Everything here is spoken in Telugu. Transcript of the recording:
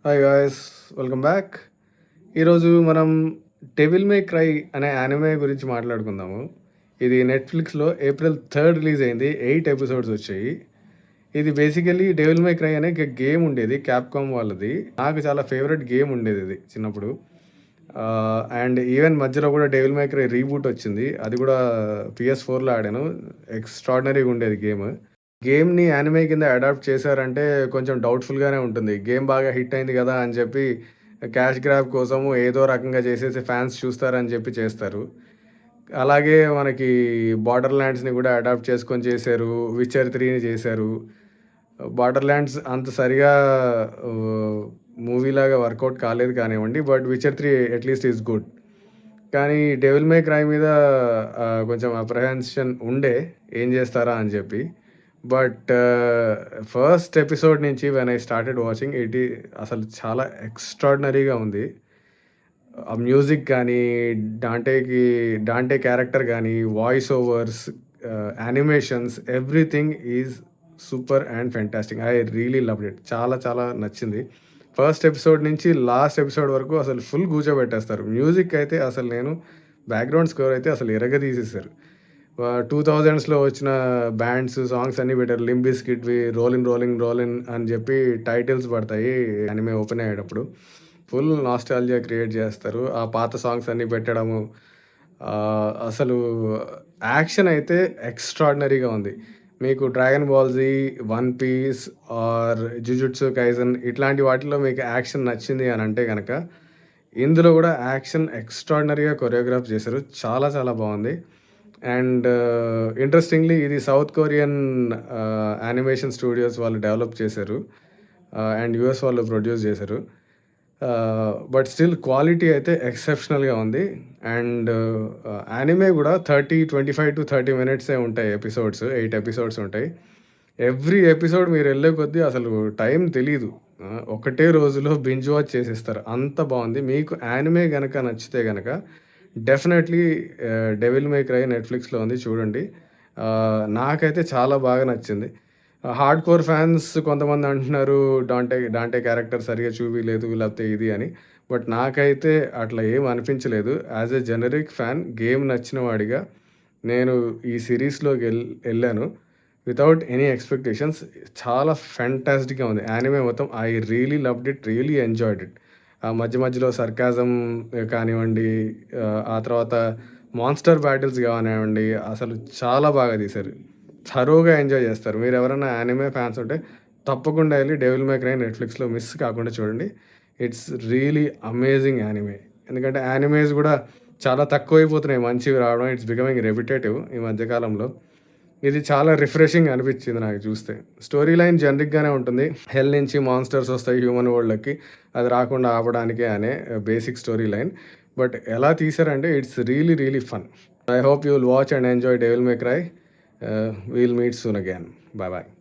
Hi guys, welcome back. ఈరోజు మనం డెవిల్ మే క్రై అనే యానిమే గురించి మాట్లాడుకుందాము. ఇది నెట్ఫ్లిక్స్లో April 3 రిలీజ్ అయింది. 8 ఎపిసోడ్స్ వచ్చాయి. ఇది బేసికలీ డెవిల్ మే క్రై అనే గేమ్ ఉండేది, క్యాప్కామ్ వాళ్ళది. నాకు చాలా ఫేవరెట్ గేమ్ ఉండేది ఇది చిన్నప్పుడు. అండ్ ఈవెన్ మధ్యలో కూడా డెవిల్ మే క్రై రీబూట్ వచ్చింది. అది కూడా PS4లో ఆడాను. ఎక్స్ట్రాడినరీగా ఉండేది గేమ్. గేమ్‌ని యానిమే కింద అడాప్ట్ చేశారంటే కొంచెం డౌట్‌ఫుల్‌గానే ఉంటుంది. గేమ్ బాగా హిట్ అయింది గదా అని చెప్పి క్యాష్ గ్రాబ్ కోసము ఏదో రకంగా చేసేసి ఫ్యాన్స్ చూస్తారని చెప్పి చేస్తారు. అలాగే మనకి 'బార్డర్ ల్యాండ్స్‌ని' కూడా అడాప్ట్ చేసుకొని చేశారు. 'విచర్ 3'ని చేశారు. 'బార్డర్ ల్యాండ్స్' అంత సరిగా మూవీలాగా వర్కౌట్ కాలేదు కానివ్వండి. But 'విచర్ 3' at least is good. కానీ 'డెవిల్ మే క్రై' మీద కొంచెం అప్రహెన్షన్ ఉండే ఏం చేస్తారా అని చెప్పి. బట్ ఫస్ట్ ఎపిసోడ్ నుంచి వెన్ ఐ స్టార్టెడ్ వాచింగ్ అసలు చాలా ఎక్స్ట్రాడినరీగా ఉంది. ఆ మ్యూజిక్ కానీ, డాంటే క్యారెక్టర్ కానీ, voice overs, animations, everything is super and fantastic. I really loved it. చాలా చాలా నచ్చింది. ఫస్ట్ ఎపిసోడ్ నుంచి లాస్ట్ ఎపిసోడ్ వరకు అసలు ఫుల్ కూర్చోబెట్టేస్తారు. మ్యూజిక్ అయితే అసలు బ్యాక్గ్రౌండ్ స్కోర్ అయితే అసలు ఇరగదీసేశారు. 2000స్లో వచ్చిన బ్యాండ్స్, సాంగ్స్ అన్నీ పెట్టారు. 'లింప్ బిస్కిట్‌వి', 'రోలిన్ రోలింగ్ రోలిన్' అని చెప్పి టైటిల్స్ పడతాయి యానిమే ఓపెన్ అయ్యేటప్పుడు. ఫుల్ నాస్టాల్జియా క్రియేట్ చేస్తారు. ఆ పాత సాంగ్స్ అన్నీ పెట్టడము. అసలు యాక్షన్ అయితే ఎక్స్ట్రాడినరీగా ఉంది. మీకు 'Dragon Ball Z', 'One Piece' or 'Jujutsu Kaisen' ఇట్లాంటి వాటిలో మీకు యాక్షన్ నచ్చింది అని అంటే గనక, ఇందులో కూడా యాక్షన్ ఎక్స్ట్రాడినరీగా కొరియోగ్రాఫ్ చేశారు. చాలా చాలా బాగుంది. అండ్ ఇంట్రెస్టింగ్లీ ఇది సౌత్ కొరియన్ యానిమేషన్ స్టూడియోస్ వాళ్ళు డెవలప్ చేశారు. అండ్ యూఎస్ వాళ్ళు ప్రొడ్యూస్ చేశారు. బట్ స్టిల్ క్వాలిటీ అయితే ఎక్సెప్షనల్గా ఉంది. అండ్ యానిమే కూడా 25 to 30 మినిట్సే ఉంటాయి ఎపిసోడ్స్. 8 ఎపిసోడ్స్ ఉంటాయి. ఎవ్రీ ఎపిసోడ్ మీరు వెళ్ళే కొద్దీ అసలు టైం తెలీదు. ఒకటే రోజులో బింజ్ వాచ్ చేసేస్తారు. అంత బాగుంది. మీకు యానిమే గనక నచ్చితే గనక డెఫినెట్లీ 'డెవిల్ మే క్రై' నెట్‌ఫ్లిక్స్‌లో ఉంది, చూడండి. నాకైతే చాలా బాగా నచ్చింది. హార్డ్ కోర్ ఫ్యాన్స్ కొంతమంది అంటున్నారు డాంటే క్యారెక్టర్ సరిగ్గా చూపియలేదు లేకపోతే ఇది అని. బట్ నాకైతే అట్లా ఏం అనిపించలేదు. As a generic fan, game నచ్చిన వాడిగా నేను ఈ సిరీస్‌లోకి ఎళ్ళాను వితౌట్ ఎనీ ఎక్స్‌పెక్టేషన్స్. చాలా ఫెంటాస్టిక్‌గా ఉంది యానిమే మొత్తం. I really loved it, really enjoyed it. మధ్య మధ్యలో సర్కాజం కానివ్వండి, ఆ తర్వాత మాన్స్టర్ బ్యాటిల్స్ కానివ్వండి, అసలు చాలా బాగా తీశారు. థరోగా ఎంజాయ్ చేస్తారు. మీరు ఎవరైనా యానిమే ఫ్యాన్స్ ఉంటే తప్పకుండా వెళ్ళి 'డెవిల్ మే క్రై' నెట్‌ఫ్లిక్స్‌లో మిస్ కాకుండా చూడండి. It's really amazing anime. ఎందుకంటే యానిమేస్ కూడా చాలా తక్కువైపోతున్నాయి మంచివి రావడం. ఇట్స్ బికమింగ్ రెపిటేటివ్ ఈ మధ్యకాలంలో. ఇది చాలా రిఫ్రెషింగ్ అనిపించింది నాకు చూస్తే. స్టోరీ లైన్ జనరిక్‌గానే ఉంటుంది. హెల్ నుంచి మాన్స్టర్స్ వస్తాయి హ్యూమన్ వరల్డ్‌లోకి. అది రాకుండా ఆపడానికే అనే బేసిక్ స్టోరీ లైన్. బట్ ఎలా తీశారంటే it's really really fun. I hope you will watch and enjoy 'Devil May Cry'. We'll meet soon again. Bye bye.